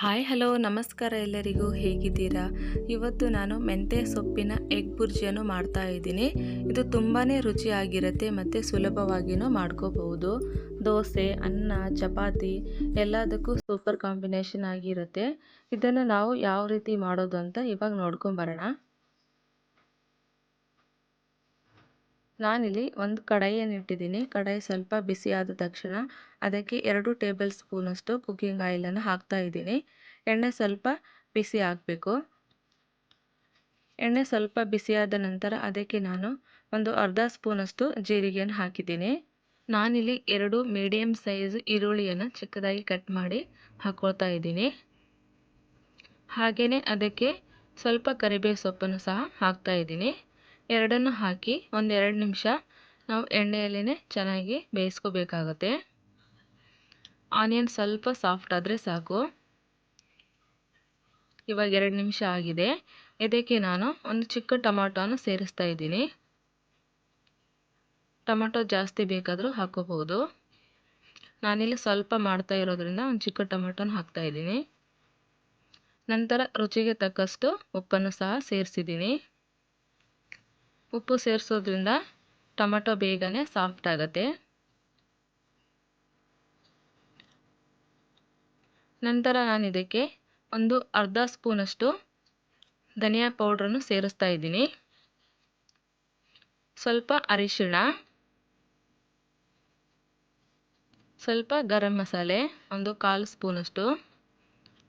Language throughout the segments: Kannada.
ಹಾಯ್ ಹಲೋ ನಮಸ್ಕಾರ ಎಲ್ಲರಿಗೂ ಹೇಗಿದ್ದೀರಾ? ಇವತ್ತು ನಾನು ಮೆಂತ್ಯ ಸೊಪ್ಪಿನ ಎಗ್ ಬುರ್ಜಿಯನ್ನು ಮಾಡ್ತಾ ಇದ್ದೀನಿ. ಇದು ತುಂಬಾ ರುಚಿಯಾಗಿರುತ್ತೆ ಮತ್ತು ಸುಲಭವಾಗಿಯೂ ಮಾಡ್ಕೋಬಹುದು. ದೋಸೆ, ಅನ್ನ, ಚಪಾತಿ ಎಲ್ಲದಕ್ಕೂ ಸೂಪರ್ ಕಾಂಬಿನೇಷನ್ ಆಗಿರುತ್ತೆ. ಇದನ್ನು ನಾವು ಯಾವ ರೀತಿ ಮಾಡೋದು ಅಂತ ಇವಾಗ ನೋಡ್ಕೊಂಬರೋಣ. ನಾನಿಲ್ಲಿ ಒಂದು ಕಡಾಯಿಯನ್ನು ಇಟ್ಟಿದ್ದೀನಿ. ಕಡಾಯಿ ಸ್ವಲ್ಪ ಬಿಸಿ ಆದ ತಕ್ಷಣ ಅದಕ್ಕೆ 2 ಟೇಬಲ್ ಸ್ಪೂನಷ್ಟು ಕುಕ್ಕಿಂಗ್ ಆಯಿಲನ್ನು ಹಾಕ್ತಾ ಇದ್ದೀನಿ. ಎಣ್ಣೆ ಸ್ವಲ್ಪ ಬಿಸಿ ಆಗಬೇಕು. ಎಣ್ಣೆ ಸ್ವಲ್ಪ ಬಿಸಿಯಾದ ನಂತರ ಅದಕ್ಕೆ ನಾನು ಒಂದು ಅರ್ಧ ಸ್ಪೂನಷ್ಟು ಜೀರಿಗೆಯನ್ನು ಹಾಕಿದ್ದೀನಿ. ನಾನಿಲ್ಲಿ 2 ಮೀಡಿಯಮ್ ಸೈಜ್ ಈರುಳ್ಳಿಯನ್ನು ಚಿಕ್ಕದಾಗಿ ಕಟ್ ಮಾಡಿ ಹಾಕ್ಕೊಳ್ತಾ ಇದ್ದೀನಿ. ಹಾಗೆಯೇ ಅದಕ್ಕೆ ಸ್ವಲ್ಪ ಕರಿಬೇವು ಸೊಪ್ಪನ್ನು ಸಹ ಹಾಕ್ತಾ ಇದ್ದೀನಿ. ಎರಡನ್ನು ಹಾಕಿ ಒಂದು 2 ನಿಮಿಷ ನಾವು ಎಣ್ಣೆಯಲ್ಲೇ ಚೆನ್ನಾಗಿ ಬೇಯಿಸ್ಕೋಬೇಕಾಗುತ್ತೆ. ಆನಿಯನ್ ಸ್ವಲ್ಪ ಸಾಫ್ಟ್ ಆದರೆ ಸಾಕು. ಇವಾಗ 2 ನಿಮಿಷ ಆಗಿದೆ. ಇದಕ್ಕೆ ನಾನು ಒಂದು ಚಿಕ್ಕ ಟೊಮಾಟೋನ ಸೇರಿಸ್ತಾ ಇದ್ದೀನಿ. ಟೊಮಾಟೊ ಜಾಸ್ತಿ ಬೇಕಾದರೂ ಹಾಕೋಬಹುದು. ನಾನಿಲ್ಲಿ ಸ್ವಲ್ಪ ಮಾಡ್ತಾ ಇರೋದ್ರಿಂದ ಒಂದು ಚಿಕ್ಕ ಟೊಮಾಟೋನ ಹಾಕ್ತಾ ಇದ್ದೀನಿ. ನಂತರ ರುಚಿಗೆ ತಕ್ಕಷ್ಟು ಉಪ್ಪನ್ನು ಸಹ ಸೇರಿಸಿದ್ದೀನಿ. ಉಪ್ಪು ಸೇರಿಸೋದ್ರಿಂದ ಟೊಮೆಟೊ ಬೇಗನೆ ಸಾಫ್ಟ್ ಆಗುತ್ತೆ. ನಂತರ ನಾನು ಇದಕ್ಕೆ ಒಂದು ಅರ್ಧ ಸ್ಪೂನಷ್ಟು ಧನಿಯಾ ಪೌಡ್ರನ್ನು ಸೇರಿಸ್ತಾ ಇದ್ದೀನಿ. ಸ್ವಲ್ಪ ಅರಿಶಿಣ, ಸ್ವಲ್ಪ ಗರಂ ಮಸಾಲೆ ಒಂದು 1/4 ಸ್ಪೂನಷ್ಟು,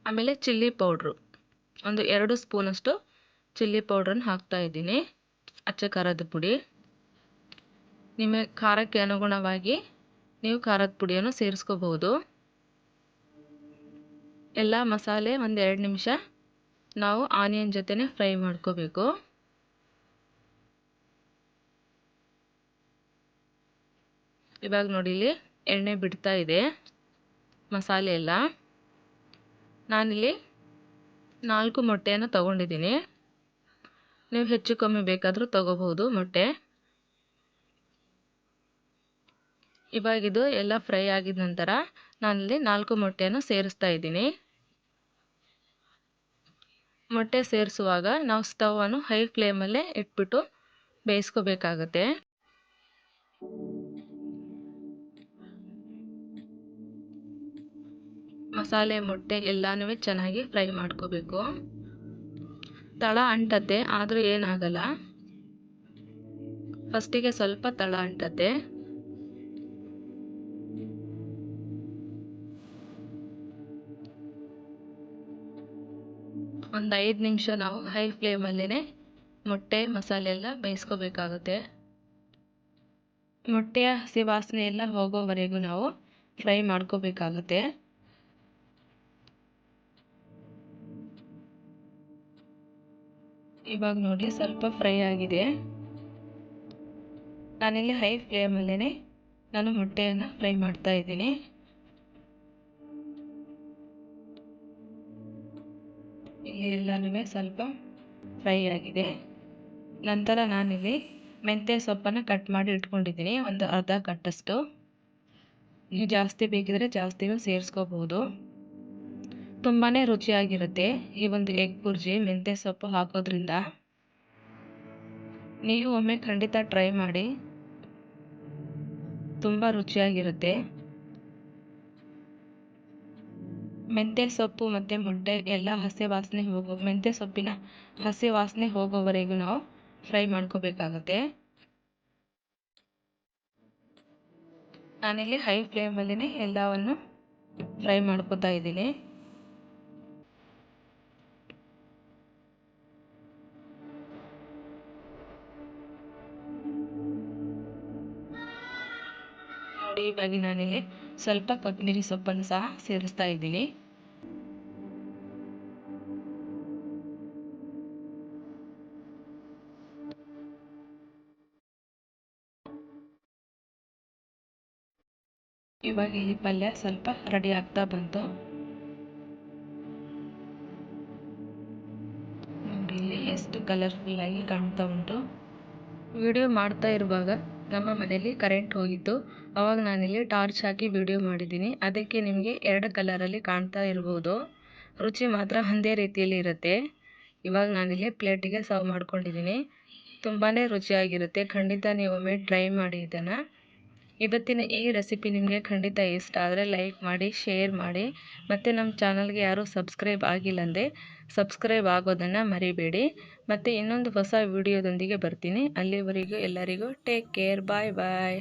ಆಮೇಲೆ ಚಿಲ್ಲಿ ಪೌಡ್ರು ಒಂದು 2 ಸ್ಪೂನಷ್ಟು ಚಿಲ್ಲಿ ಪೌಡ್ರನ್ನು ಹಾಕ್ತಾ ಇದ್ದೀನಿ. ಅಚ್ಚ ಖಾರದ ಪುಡಿ. ನಿಮ್ಮ ಖಾರಕ್ಕೆ ಅನುಗುಣವಾಗಿ ನೀವು ಖಾರದ ಪುಡಿಯನ್ನು ಸೇರಿಸ್ಕೋಬಹುದು. ಎಲ್ಲ ಮಸಾಲೆ ಒಂದು 2 ನಿಮಿಷ ನಾವು ಆನಿಯನ್ ಜೊತೆನೆ ಫ್ರೈ ಮಾಡ್ಕೋಬೇಕು. ಇವಾಗ ನೋಡಿ ಇಲ್ಲಿ ಎಣ್ಣೆ ಬಿಡ್ತಾ ಇದೆ ಮಸಾಲೆ ಎಲ್ಲ. ನಾನಿಲ್ಲಿ 4 ಮೊಟ್ಟೆಯನ್ನು ತಗೊಂಡಿದ್ದೀನಿ. ನೀವು ಹೆಚ್ಚು ಕಮ್ಮಿ ಬೇಕಾದರೂ ತಗೋಬಹುದು ಮೊಟ್ಟೆ. ಇವಾಗಿದು ಎಲ್ಲ ಫ್ರೈ ಆಗಿದ ನಂತರ ನಾನಿಲ್ಲಿ 4 ಮೊಟ್ಟೆಯನ್ನು ಸೇರಿಸ್ತಾ ಇದ್ದೀನಿ. ಮೊಟ್ಟೆ ಸೇರಿಸುವಾಗ ನಾವು ಸ್ಟವನ್ನು ಹೈ ಫ್ಲೇಮಲ್ಲೇ ಇಟ್ಬಿಟ್ಟು ಬೇಯಿಸ್ಕೋಬೇಕಾಗತ್ತೆ. ಮಸಾಲೆ ಮೊಟ್ಟೆ ಎಲ್ಲನೂ ಚೆನ್ನಾಗಿ ಫ್ರೈ ಮಾಡ್ಕೋಬೇಕು. ತಳ ಅಂಟತ್ತೆ ಆದರೂ ಏನಾಗಲ್ಲ. ಫಸ್ಟಿಗೆ ಸ್ವಲ್ಪ ತಳ ಅಂಟತ್ತೆ. ಒಂದು 5 ನಿಮಿಷ ನಾವು ಹೈ ಫ್ಲೇಮಲ್ಲೇ ಮೊಟ್ಟೆ ಮಸಾಲೆ ಎಲ್ಲ ಬೇಯಿಸ್ಕೋಬೇಕಾಗುತ್ತೆ. ಮೊಟ್ಟೆಯ ಹಸಿ ವಾಸನೆ ಎಲ್ಲ ಹೋಗೋವರೆಗೂ ನಾವು ಫ್ರೈ ಮಾಡ್ಕೋಬೇಕಾಗುತ್ತೆ. ಇವಾಗ ನೋಡಿ ಸ್ವಲ್ಪ ಫ್ರೈ ಆಗಿದೆ. ನಾನಿಲ್ಲಿ ಹೈ ಫ್ಲೇಮಲ್ಲೇ ನಾನು ಮೊಟ್ಟೆಯನ್ನು ಫ್ರೈ ಮಾಡ್ತಾ ಇದ್ದೀನಿ. ಎಲ್ಲನೂ ಸ್ವಲ್ಪ ಫ್ರೈ ಆಗಿದೆ. ನಂತರ ನಾನಿಲ್ಲಿ ಮೆಂತ್ಯ ಸೊಪ್ಪನ್ನು ಕಟ್ ಮಾಡಿ ಇಟ್ಕೊಂಡಿದ್ದೀನಿ, ಒಂದು ಅರ್ಧ ಕಟ್ಟಷ್ಟು. ನೀವು ಜಾಸ್ತಿ ಬೇಕಿದ್ರೆ ಜಾಸ್ತಿನೂ ಸೇರಿಸ್ಕೋಬಹುದು. ತುಂಬಾ ರುಚಿಯಾಗಿರುತ್ತೆ ಈ ಒಂದು ಎಗ್ ಬುರ್ಜಿ ಮೆಂತ್ಯ ಸೊಪ್ಪು ಹಾಕೋದ್ರಿಂದ. ನೀವು ಒಮ್ಮೆ ಖಂಡಿತ ಟ್ರೈ ಮಾಡಿ, ತುಂಬ ರುಚಿಯಾಗಿರುತ್ತೆ. ಮೆಂತ್ಯ ಸೊಪ್ಪು ಮತ್ತು ಮೊಟ್ಟೆ ಎಲ್ಲ ಮೆಂತ್ಯ ಸೊಪ್ಪಿನ ಹಸಿ ವಾಸನೆ ಹೋಗೋವರೆಗೂ ನಾವು ಫ್ರೈ ಮಾಡ್ಕೋಬೇಕಾಗುತ್ತೆ. ನಾನಿಲ್ಲಿ ಹೈ ಫ್ಲೇಮಲ್ಲೇ ಎಲ್ಲವನ್ನು ಫ್ರೈ ಮಾಡ್ಕೋತಾ ಇದ್ದೀನಿ. ನೋಡಿ ಇವಾಗ ನಾನಿಲ್ಲಿ ಸ್ವಲ್ಪ ಕೊತ್ತಂಬರಿ ಸೊಪ್ಪನ್ನು ಸಹ ಸೇರಿಸ್ತಾ ಇದ್ದೀನಿ. ಇವಾಗ ಈ ಪಲ್ಯ ಸ್ವಲ್ಪ ರೆಡಿ ಆಗ್ತಾ ಬಂತು. ನೋಡಿ ಇಲ್ಲಿ ಎಷ್ಟು ಕಲರ್ಫುಲ್ ಆಗಿ ಕಾಣ್ತಾ ಉಂಟು. ವಿಡಿಯೋ ಮಾಡ್ತಾ ಇರುವಾಗ ನಮ್ಮ ಮನೆಯಲ್ಲಿ ಕರೆಂಟ್ ಹೋಗಿತ್ತು. ಅವಾಗ ನಾನಿಲ್ಲಿ ಟಾರ್ಚ್ ಹಾಕಿ ವಿಡಿಯೋ ಮಾಡಿದ್ದೀನಿ. ಅದಕ್ಕೆ ನಿಮಗೆ 2 ಕಲರಲ್ಲಿ ಕಾಣ್ತಾ ಇರ್ಬೋದು. ರುಚಿ ಮಾತ್ರ ಒಂದೇ ರೀತಿಯಲ್ಲಿ ಇರುತ್ತೆ. ಇವಾಗ ನಾನಿಲ್ಲಿ ಪ್ಲೇಟಿಗೆ ಸರ್ವ್ ಮಾಡ್ಕೊಂಡಿದ್ದೀನಿ. ತುಂಬಾ ರುಚಿಯಾಗಿರುತ್ತೆ. ಖಂಡಿತ ನೀವು ಒಮ್ಮೆ ಟ್ರೈ ಮಾಡಿ ಇದನ್ನು. ಇವತ್ತಿನ ಈ ರೆಸಿಪಿ ನಿಮಗೆ ಖಂಡಿತ ಇಷ್ಟ ಆದರೆ ಲೈಕ್ ಮಾಡಿ, ಶೇರ್ ಮಾಡಿ, ಮತ್ತು ನಮ್ಮ ಚಾನಲ್ಗೆ ಯಾರೂ ಸಬ್ಸ್ಕ್ರೈಬ್ ಆಗಿಲ್ಲ ಅಂದರೆ ಸಬ್ಸ್ಕ್ರೈಬ್ ಆಗೋದನ್ನು ಮರಿಬೇಡಿ. ಮತ್ತು ಇನ್ನೊಂದು ಹೊಸ ವಿಡಿಯೋದೊಂದಿಗೆ ಬರ್ತೀನಿ. ಅಲ್ಲಿವರೆಗೂ ಎಲ್ಲರಿಗೂ ಟೇಕ್ ಕೇರ್. ಬಾಯ್ ಬಾಯ್.